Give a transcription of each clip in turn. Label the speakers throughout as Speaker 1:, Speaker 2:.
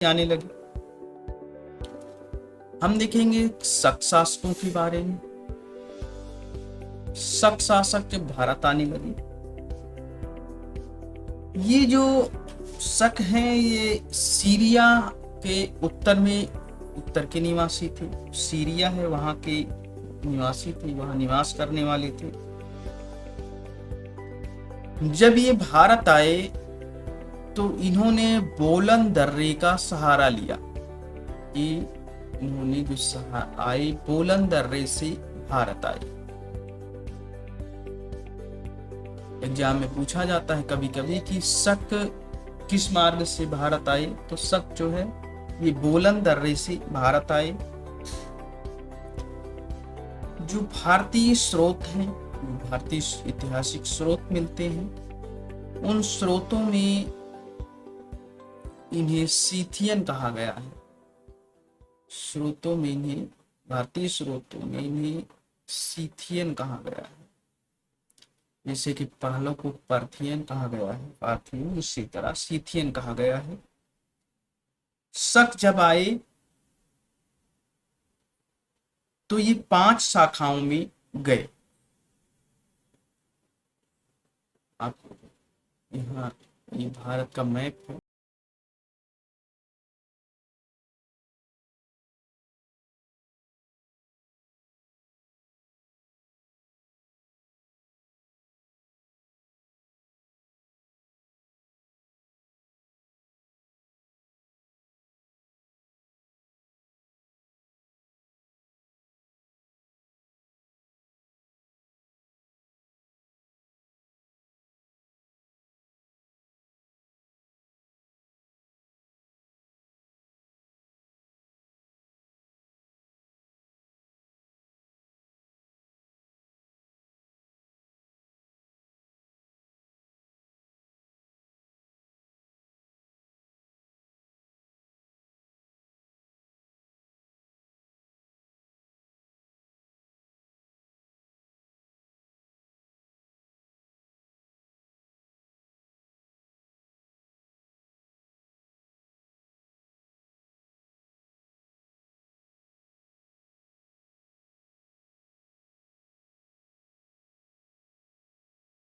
Speaker 1: आने लगी। हम देखेंगे शक शासकों के बारे में। शक शासक जब भारत आने लगे, ये जो शक हैं ये सीरिया के उत्तर के निवासी थे। सीरिया है वहां के निवासी थे, वहां निवास करने वाले थे। जब ये भारत आए तो इन्होंने बोलन दर्रे का सहारा लिया। कि इन्होंने जो आए बोलन दर्रे से भारत आए। एग्जाम में पूछा जाता है कभी कभी कि शक किस मार्ग से भारत आए, तो शक जो है ये बोलन दर्रे से भारत आए। जो भारतीय स्रोत हैं, जो भारतीय ऐतिहासिक स्रोत मिलते हैं, उन स्रोतों में इन्हें सीथियन कहा गया है। भारतीय स्रोतों में इन्हें सीथियन कहा गया है। जैसे कि पहलों को पार्थियन कहा गया है, पार्थियन, उसी तरह सीथियन कहा गया है। शक जब आए तो ये 5 शाखाओं में गए। आप यहाँ ये भारत का मैप है।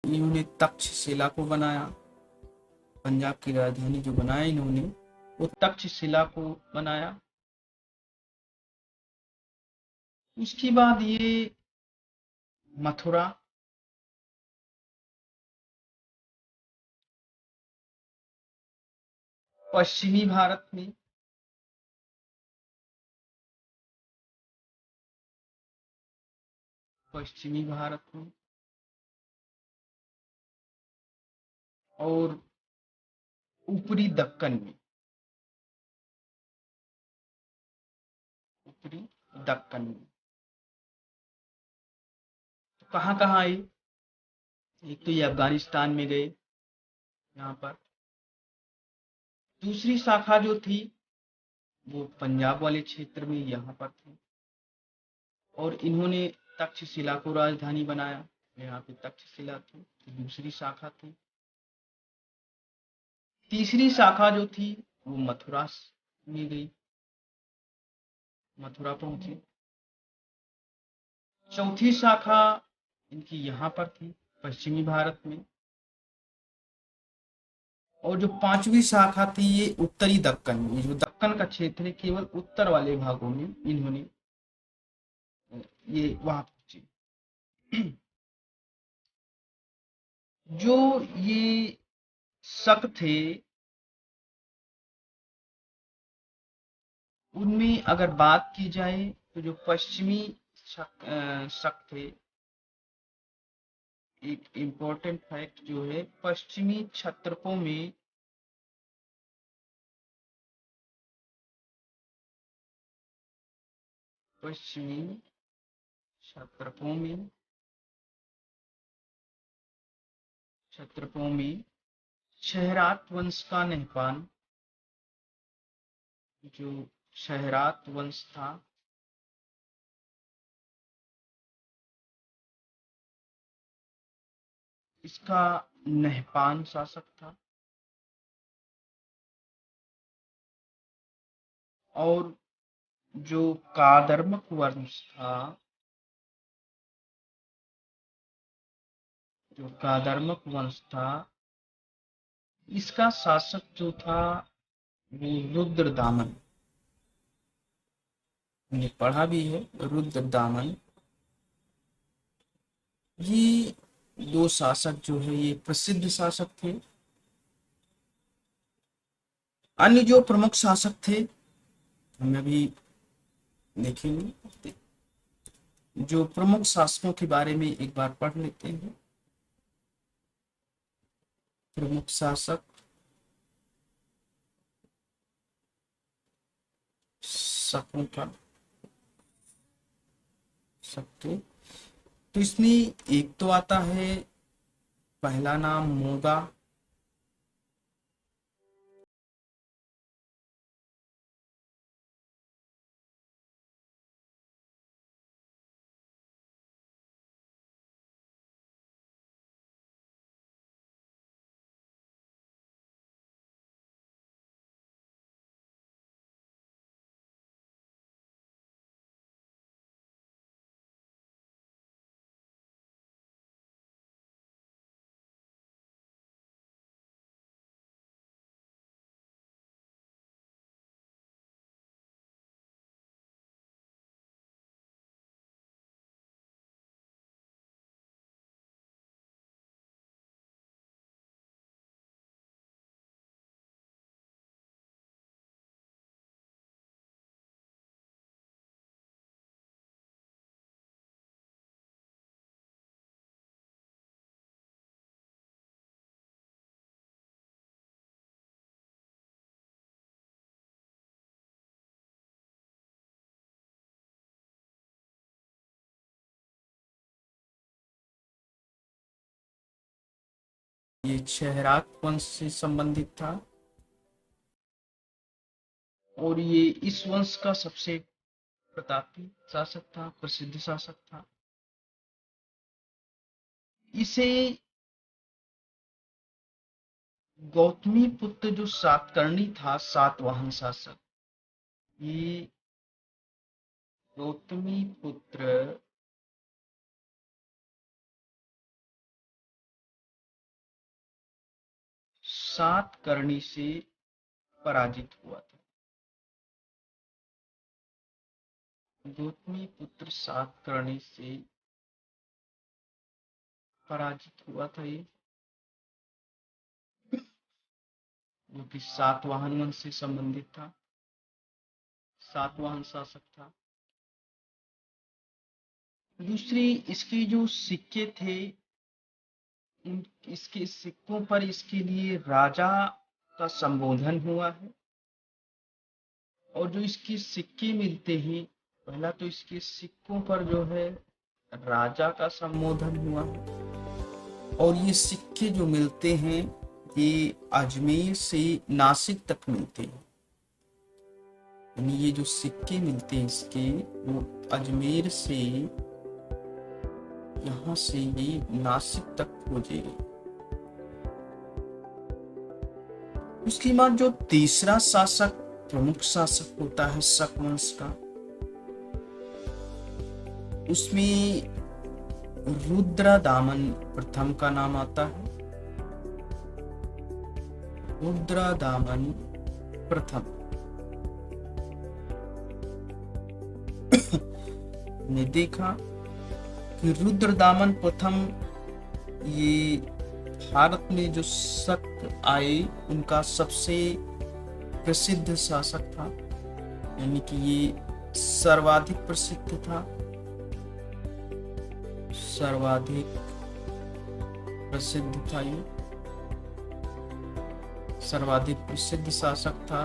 Speaker 1: इन्होंने तक्षशिला को बनाया। पंजाब की राजधानी जो बनाया इन्होंने, वो तक्षशिला को बनाया। उसके बाद ये मथुरा, पश्चिमी भारत में, पश्चिमी भारत में और ऊपरी दक्कन में, ऊपरी दक्कन में। तो कहाँ कहाँ आई? एक तो ये अफगानिस्तान में गए, यहाँ पर। दूसरी शाखा जो थी वो पंजाब वाले क्षेत्र में यहाँ पर थी। और इन्होंने तक्षशिला को राजधानी बनाया। यहाँ पे तक्षशिला थी, तो दूसरी शाखा थी। तीसरी शाखा जो थी वो मथुरा में गई, मथुरा पहुंची। चौथी शाखा इनकी यहाँ पर थी, पश्चिमी भारत में। और जो पांचवी शाखा थी ये उत्तरी दक्कन में। जो दक्कन का क्षेत्र है, केवल उत्तर वाले भागों में इन्होंने ये वहां पहुंची। जो ये शक थे, उनमें अगर बात की जाए तो जो पश्चिमी शक थे, एक इम्पोर्टेंट फैक्ट जो है, पश्चिमी क्षत्रपों में पश्चिमी क्षत्रपों में शहरात वंश का नहपान, जो शहरात वंश था, इसका नहपान शासक था। और जो कादर्मक वंश था, जो कादर्मक वंश था, इसका शासक जो था वो रुद्रदामन। हमने पढ़ा भी है रुद्रदामन। ये दो शासक जो है ये प्रसिद्ध शासक थे। अन्य जो प्रमुख शासक थे हम अभी देखेंगे। जो प्रमुख शासकों के बारे में एक बार पढ़ लेते हैं। प्रमुख शासक शकों का शक्ति, तो इसमें एक तो आता है पहला नाम मोगा, ये क्षहरात वंश से संबंधित था और ये इस वंश का सबसे प्रतापी शासक था, प्रसिद्ध शासक था। इसे गौतमी पुत्र जो सातकर्णी था, सातवाहन शासक, ये गौतमी पुत्र सातकर्णी से पराजित हुआ था। गौतमी पुत्र सातकर्णी से पराजित हुआ था ये, जो कि सातवाहन वंश से संबंधित था, सातवाहन शासक था। दूसरी, इसके जो सिक्के थे, इसके सिक्कों पर इसके लिए राजा का संबोधन हुआ है। और जो इसके सिक्के मिलते हैं, पहला तो इसके सिक्कों पर जो है राजा का संबोधन हुआ है। और ये सिक्के जो मिलते हैं ये अजमेर से नासिक तक मिलते हैं। यानी ये जो सिक्के मिलते हैं इसके, वो अजमेर से यहाँ से ये नासिक तक पहुंचे। उसके बाद जो तीसरा शासक, प्रमुख शासक होता है शक वंश का, उसमें रुद्रदामन प्रथम का नाम आता है। रुद्रदामन प्रथम ने देखा कि रुद्रदामन प्रथम ये भारत में जो शक आए उनका सबसे प्रसिद्ध शासक था। यानी कि ये सर्वाधिक प्रसिद्ध था, सर्वाधिक प्रसिद्ध था, ये सर्वाधिक प्रसिद्ध शासक था।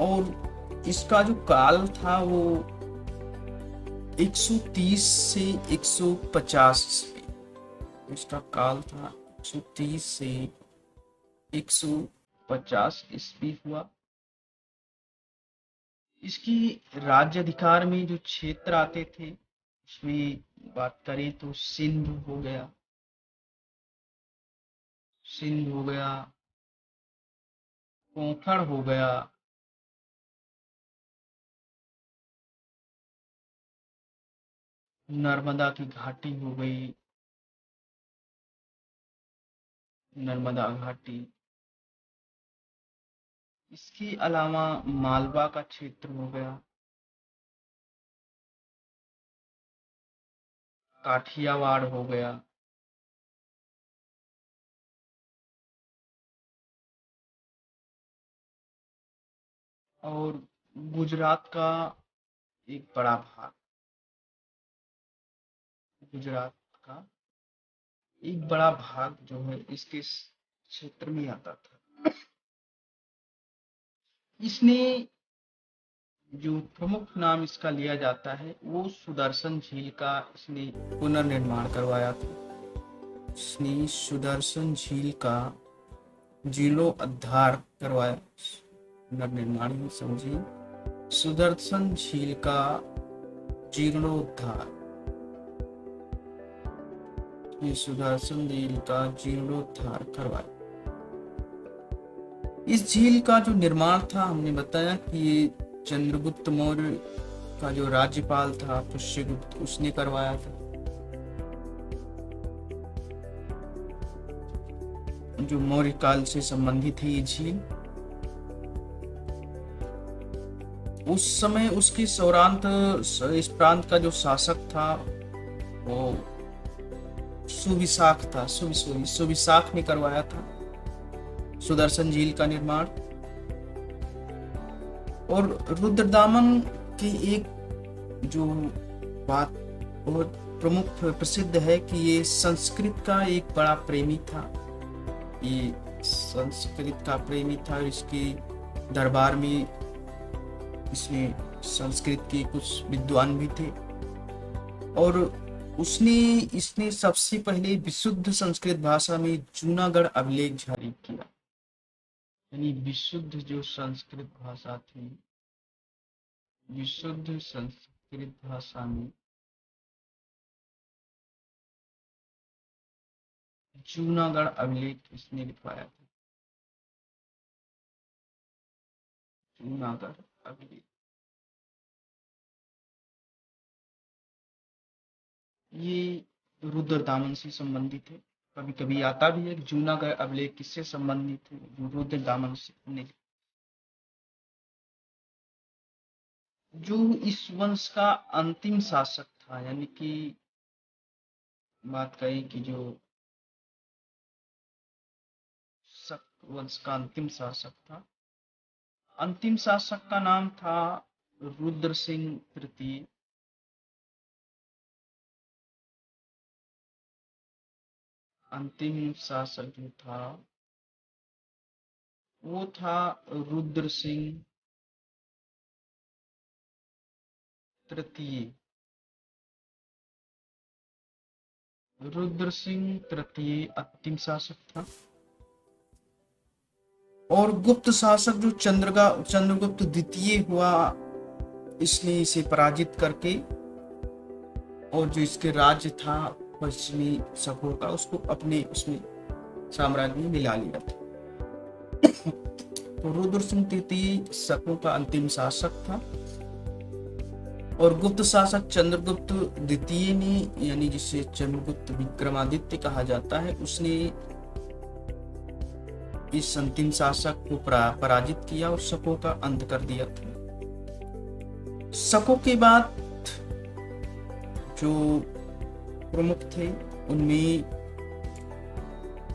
Speaker 1: और इसका जो काल था वो 130 से 150 ईस्वी। इसका काल था 130 से 150 ईस्वी हुआ। इसकी राज्य अधिकार में जो क्षेत्र आते थे, उसमें बात करें तो सिंध हो गया, सिंध हो गया, कोंकण हो गया, नर्मदा की घाटी हो गई, नर्मदा घाटी। इसके अलावा मालवा का क्षेत्र हो गया, काठियावाड़ हो गया, और गुजरात का एक बड़ा भाग, गुजरात का एक बड़ा भाग जो है इसके क्षेत्र में आता था। इसने जो प्रमुख नाम इसका लिया जाता है वो सुदर्शन झील का इसने पुनर्निर्माण करवाया था। इसने सुदर्शन झील का जीर्णोद्धार करवाया, पुनर्निर्माण ही समझिए, सुदर्शन झील का जीर्णोद्धार, ये सुदर्शन झील का जीर्णोद्धार करवाया। इस झील का जो निर्माण था, हमने बताया कि ये चंद्रगुप्त मौर्य का जो राज्यपाल था पुष्यगुप्त, उसने करवाया था। जो मौर्य काल से संबंधित है ये झील। उस समय उसके सौरांत, इस प्रांत का जो शासक था वो सुविशाख था, सुविशाख ने करवाया था सुदर्शन झील का निर्माण। और रुद्रदामन की एक जो बात बहुत प्रमुख प्रसिद्ध है कि ये संस्कृत का एक बड़ा प्रेमी था, ये संस्कृत का प्रेमी था। इसके दरबार में इसमें संस्कृत के कुछ विद्वान भी थे, और इसने सबसे पहले विशुद्ध संस्कृत भाषा में जूनागढ़ अभिलेख जारी किया। यानी विशुद्ध जो संस्कृत भाषा थी, विशुद्ध संस्कृत भाषा में जूनागढ़ अभिलेख इसने लिखवाया था, जूनागढ़ अभिलेख। ये रुद्रदामन से संबंधित है। कभी कभी आता भी है जूनागढ़ अभिलेख किससे संबंधित है, रुद्रदामन से। जो इस वंश का अंतिम शासक था, यानी कि बात करें कि जो शक वंश का अंतिम शासक था, अंतिम शासक का नाम था रुद्र सिंह तृतीय। अंतिम शासक जो था वो था रुद्र सिंह तृतीय। रुद्र सिंह तृतीय अंतिम शासक था। और गुप्त शासक जो चंद्रगुप्त द्वितीय हुआ, इसने इसे पराजित करके और जो इसके राज्य था पश्चिमी शकों का, उसको अपने उसमें साम्राज्य में मिला लिया था। तो रुद्र सिंह तृतीय शकों का अंतिम शासक था। और गुप्त शासक चंद्रगुप्त द्वितीय ने, यानी जिसे चंद्रगुप्त विक्रमादित्य कहा जाता है, उसने इस अंतिम शासक को पराजित किया और शकों का अंत कर दिया था। शकों के बाद जो प्रमुख थे उनमें